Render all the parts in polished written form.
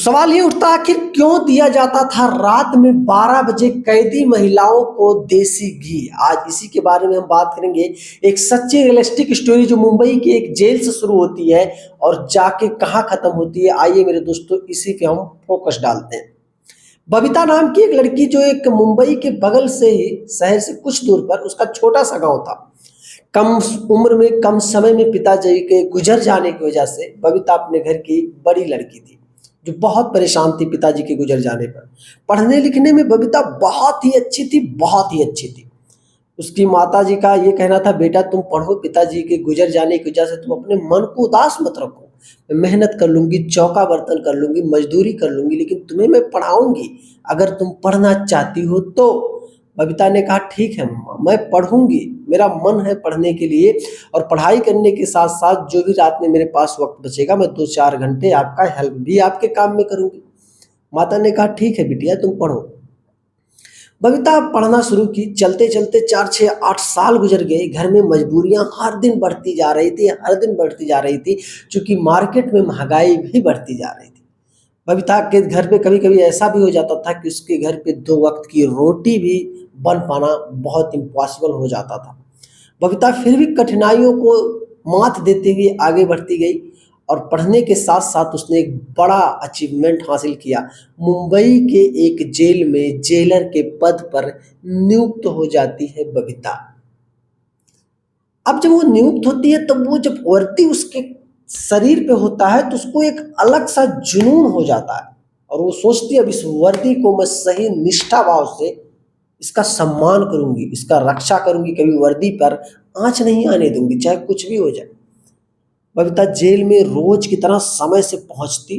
सवाल ये उठता आखिर क्यों दिया जाता था रात में 12 बजे कैदी महिलाओं को देसी घी। आज इसी के बारे में हम बात करेंगे। एक सच्ची रियलिस्टिक स्टोरी जो मुंबई की एक जेल से शुरू होती है और जाके कहाँ खत्म होती है। आइए मेरे दोस्तों इसी पे हम फोकस डालते हैं। बबीता नाम की एक लड़की जो एक मुंबई के बगल से ही शहर से कुछ दूर पर उसका छोटा सा गाँव था। कम उम्र में कम समय में पिताजी के गुजर जाने की वजह से बबीता अपने घर की बड़ी लड़की थी जो बहुत परेशान थी पिताजी के गुजर जाने पर। पढ़ने लिखने में बबीता बहुत ही अच्छी थी, बहुत ही अच्छी थी। उसकी माताजी का ये कहना था, बेटा तुम पढ़ो, पिताजी के गुजर जाने की वजह से तुम अपने मन को उदास मत रखो। मैं मेहनत कर लूंगी, चौका बर्तन कर लूंगी, मजदूरी कर लूंगी, लेकिन तुम्हें मैं पढ़ाऊंगी अगर तुम पढ़ना चाहती हो तो। बबीता ने कहा ठीक है मम्मा, मैं पढ़ूंगी, मेरा मन है पढ़ने के लिए और पढ़ाई करने के साथ साथ जो भी रात में मेरे पास वक्त बचेगा मैं 2-4 घंटे आपका हेल्प भी आपके काम में करूंगी। माता ने कहा ठीक है बिटिया तुम पढ़ो। बबीता पढ़ना शुरू की। चलते चलते 4-6-8 साल गुजर गए। घर में मजबूरियां हर दिन बढ़ती जा रही थी, हर दिन बढ़ती जा रही थी, क्योंकि मार्केट में महंगाई भी बढ़ती जा रही थी। बबीता के घर पे कभी कभी ऐसा भी हो जाता था कि उसके घर पे 2 वक्त की रोटी भी बन पाना बहुत इम्पॉसिबल हो जाता था। बबीता फिर भी कठिनाइयों को मात देते हुए आगे बढ़ती गई और पढ़ने के साथ साथ उसने एक बड़ा अचीवमेंट हासिल किया। मुंबई के एक जेल में जेलर के पद पर नियुक्त हो जाती है बबीता। अब जब वो नियुक्त होती है तब वो जब वर्दी उसके शरीर पे होता है तो उसको एक अलग सा जुनून हो जाता है और वो सोचती है अब इस वर्दी को मैं सही निष्ठा भाव से इसका सम्मान करूंगी, इसका रक्षा करूंगी, कभी वर्दी पर आंच नहीं आने दूंगी, चाहे कुछ भी हो जाए। बबीता जेल में रोज की तरह समय से पहुंचती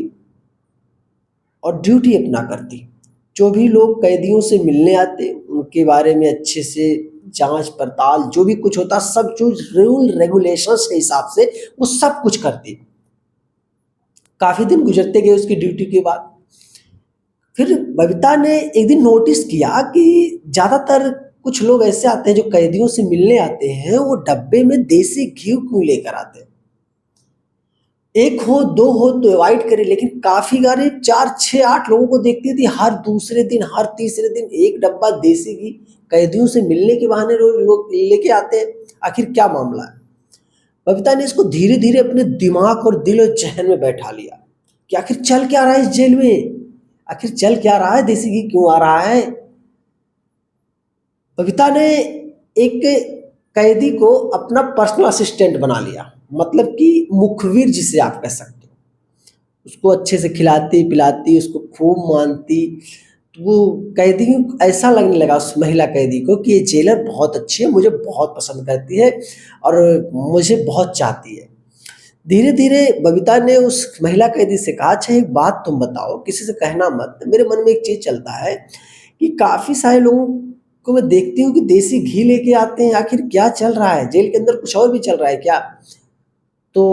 और ड्यूटी अपना करती। जो भी लोग कैदियों से मिलने आते उनके बारे में अच्छे से जांच पड़ताल जो भी कुछ होता सब जो रूल रेगुलेशंस के हिसाब से वो सब कुछ करती। काफी दिन गुजरते गए उसकी ड्यूटी के बाद। फिर बबीता ने एक दिन नोटिस किया कि ज्यादातर कुछ लोग ऐसे आते हैं जो कैदियों से मिलने आते हैं, वो डब्बे में देसी घी क्यों लेकर आते हैं। एक हो दो हो तो अवॉइड करे, लेकिन काफी गारे 4-6-8 लोगों को देखती थी हर दूसरे दिन हर तीसरे दिन एक डब्बा देसी घी कैदियों से मिलने के बहाने रोज लोग लेके आते हैं। आखिर क्या मामला है। बबीता ने इसको धीरे धीरे अपने दिमाग और दिल और जहन में बैठा लिया कि आखिर चल क्या रहा है इस जेल में, आखिर चल क्या रहा है, देसी घी क्यों आ रहा है। बबीता ने एक कैदी को अपना पर्सनल असिस्टेंट बना लिया, मतलब कि मुखबिर जिसे आप कह सकते हो। उसको अच्छे से खिलाती पिलाती, उसको खूब मानती। तो वो कैदी ऐसा लगने लगा उस महिला कैदी को कि ये जेलर बहुत अच्छी है, मुझे बहुत पसंद करती है और मुझे बहुत चाहती है। धीरे धीरे बबीता ने उस महिला कैदी से कहा, अच्छा एक बात तुम बताओ, किसी से कहना मत, मेरे मन में एक चीज चलता है कि काफी सारे लोगों को मैं देखती हूँ कि देसी घी लेके आते हैं, आखिर क्या चल रहा है, जेल के अंदर कुछ और भी चल रहा है क्या। तो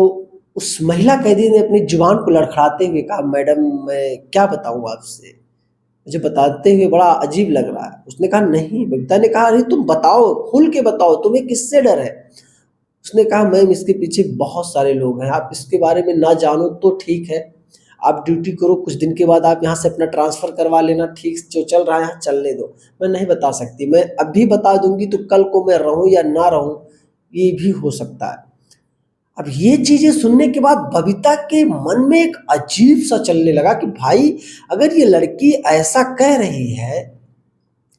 उस महिला कैदी ने अपनी जुबान को लड़खड़ाते हुए कहा, मैडम मैं क्या बताऊँ आपसे, मुझे बताते हुए बड़ा अजीब लग रहा है। उसने कहा नहीं। बबीता ने कहा अरे तुम बताओ, खुल के बताओ, तुम्हें किससे डर है। उसने कहा मैम इसके पीछे बहुत सारे लोग हैं, आप इसके बारे में ना जानो तो ठीक है, आप ड्यूटी करो, कुछ दिन के बाद आप यहाँ से अपना ट्रांसफ़र करवा लेना, ठीक जो चल रहा है यहाँ चलने दो। मैं नहीं बता सकती, मैं अभी बता दूंगी तो कल को मैं रहूँ या ना रहूँ ये भी हो सकता है। अब ये चीजें सुनने के बाद बबीता के मन में एक अजीब सा चलने लगा कि भाई अगर ये लड़की ऐसा कह रही है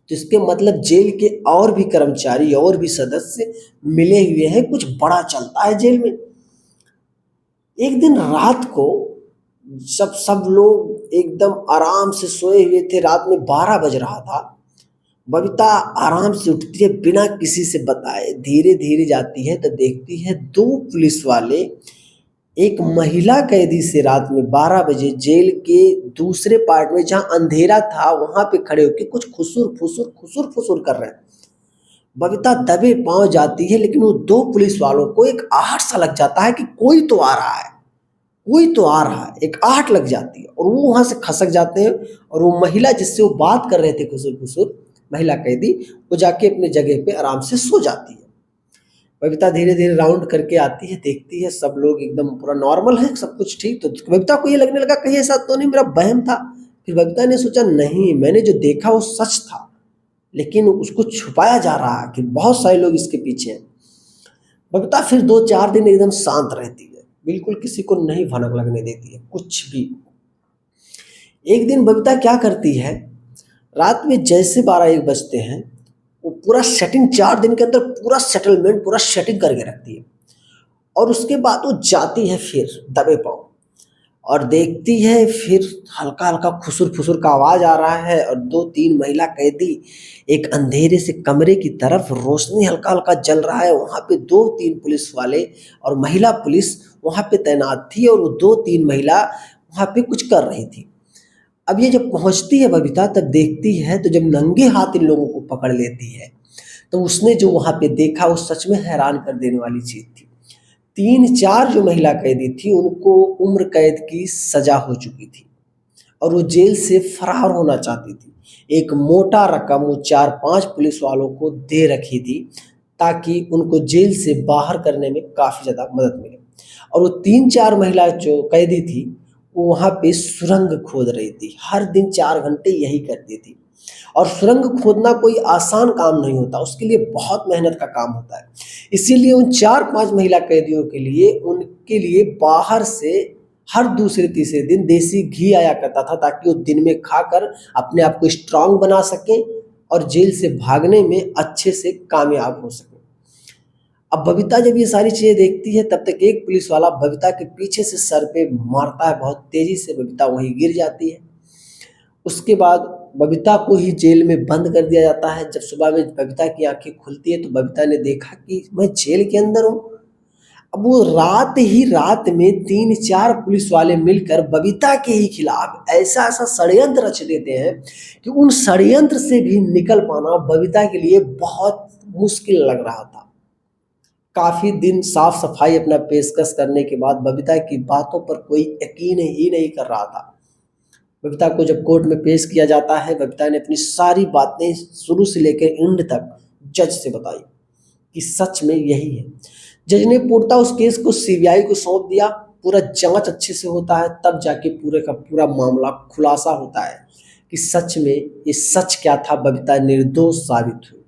तो इसके मतलब जेल के और भी कर्मचारी और भी सदस्य मिले हुए हैं, कुछ बड़ा चलता है जेल में। एक दिन रात को जब सब लोग एकदम आराम से सोए हुए थे, रात में 12 बज रहा था, बबीता आराम से उठती है बिना किसी से बताए, धीरे धीरे जाती है तो देखती है 2 पुलिस वाले एक महिला कैदी से रात में 12 बजे जेल के दूसरे पार्ट में जहां अंधेरा था वहां पे खड़े होकर कुछ खुसुर फुसुर कर रहे हैं। बबीता दबे पांव जाती है, लेकिन वो 2 पुलिस वालों को एक आहट सा लग जाता है कि कोई तो आ रहा है, कोई तो आ रहा है, एक आहट लग जाती है और वो वहां से खसक जाते हैं और वो महिला जिससे वो बात कर रहे थे खुसुर फुसुर, महिला कैदी, वो जाके अपने जगह पे आराम से सो जाती है। बबीता धीरे धीरे राउंड करके आती है, देखती है सब लोग एकदम पूरा नॉर्मल है, सब कुछ ठीक। तो बबीता को ये लगने लगा कहीं ऐसा तो नहीं मेरा वहम था। फिर बबीता ने सोचा नहीं, मैंने जो देखा वो सच था, लेकिन उसको छुपाया जा रहा है कि बहुत सारे लोग इसके पीछे हैं। बबीता फिर 2-4 दिन एकदम शांत रहती है, बिल्कुल किसी को नहीं भनक लगने देती है कुछ भी। एक दिन बबीता क्या करती है, रात में जैसे 12-1 बजते हैं, वो पूरा सेटिंग 4 दिन के अंदर पूरा सेटलमेंट पूरा सेटिंग करके रखती है। और उसके बाद वो जाती है फिर दबे पाँव और देखती है, फिर हल्का हल्का खुसुर फुसुर का आवाज़ आ रहा है और 2-3 महिला कैदी एक अंधेरे से कमरे की तरफ, रोशनी हल्का हल्का जल रहा है, वहाँ पे 2-3 पुलिस वाले और महिला पुलिस वहाँ पे तैनात थी और वो 2-3 महिला वहाँ पे कुछ कर रही थी। अब ये जब पहुँचती है बबीता, तब देखती है तो जब नंगे हाथ इन लोगों को पकड़ लेती है, तो उसने जो वहाँ पे देखा वो सच में हैरान कर देने वाली चीज़ थी। 3-4 जो महिला कैदी थी उनको उम्र कैद की सज़ा हो चुकी थी और वो जेल से फरार होना चाहती थी। एक मोटा रकम वो 4-5 पुलिस वालों को दे रखी थी ताकि उनको जेल से बाहर करने में काफ़ी ज़्यादा मदद मिले। और वो 3-4 महिला जो कैदी थी वो वहाँ पे सुरंग खोद रही थी, हर दिन 4 घंटे यही करती थी। और सुरंग खोदना कोई आसान काम नहीं होता, उसके लिए बहुत मेहनत का काम होता है। इसीलिए उन 4-5 महिला कैदियों के लिए उनके लिए बाहर से हर दूसरे तीसरे दिन देसी घी आया करता था, ताकि वो दिन में खाकर अपने आप को स्ट्रांग बना सकें और जेल से भागने में अच्छे से कामयाब हो सकें। अब बबीता जब ये सारी चीज़ें देखती है, तब तक एक पुलिस वाला बबीता के पीछे से सर पे मारता है बहुत तेज़ी से, बबीता वहीं गिर जाती है। उसके बाद बबीता को ही जेल में बंद कर दिया जाता है। जब सुबह में बबीता की आँखें खुलती है तो बबीता ने देखा कि मैं जेल के अंदर हूँ। अब वो रात ही रात में 3-4 पुलिस वाले मिलकर बबीता के ही खिलाफ ऐसा-ऐसा षड्यंत्र रच देते हैं कि उन षड्यंत्र से भी निकल पाना बबीता के लिए बहुत मुश्किल लग रहा था। काफ़ी दिन साफ-सफाई अपना पेशकश करने के बाद बबीता की बातों पर कोई यकीन ही नहीं कर रहा था। बबीता को जब कोर्ट में पेश किया जाता है, बबीता ने अपनी सारी बातें शुरू से लेकर एंड तक जज से बताई कि सच में यही है। जज ने पूर्णतः उस केस को सीबीआई को सौंप दिया। पूरा जांच अच्छे से होता है, तब जाके पूरे का पूरा मामला खुलासा होता है कि सच में ये सच क्या था, बबीता निर्दोष साबित हुई।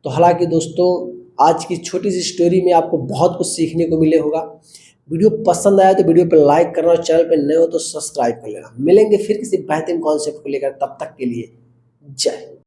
तो हालांकि दोस्तों, आज की छोटी सी स्टोरी में आपको बहुत कुछ सीखने को मिले होगा। वीडियो पसंद आया तो वीडियो पे लाइक करना और चैनल पे नए हो तो सब्सक्राइब कर लेना। मिलेंगे फिर किसी बेहतरीन कॉन्सेप्ट को लेकर, तब तक के लिए जय हिंद।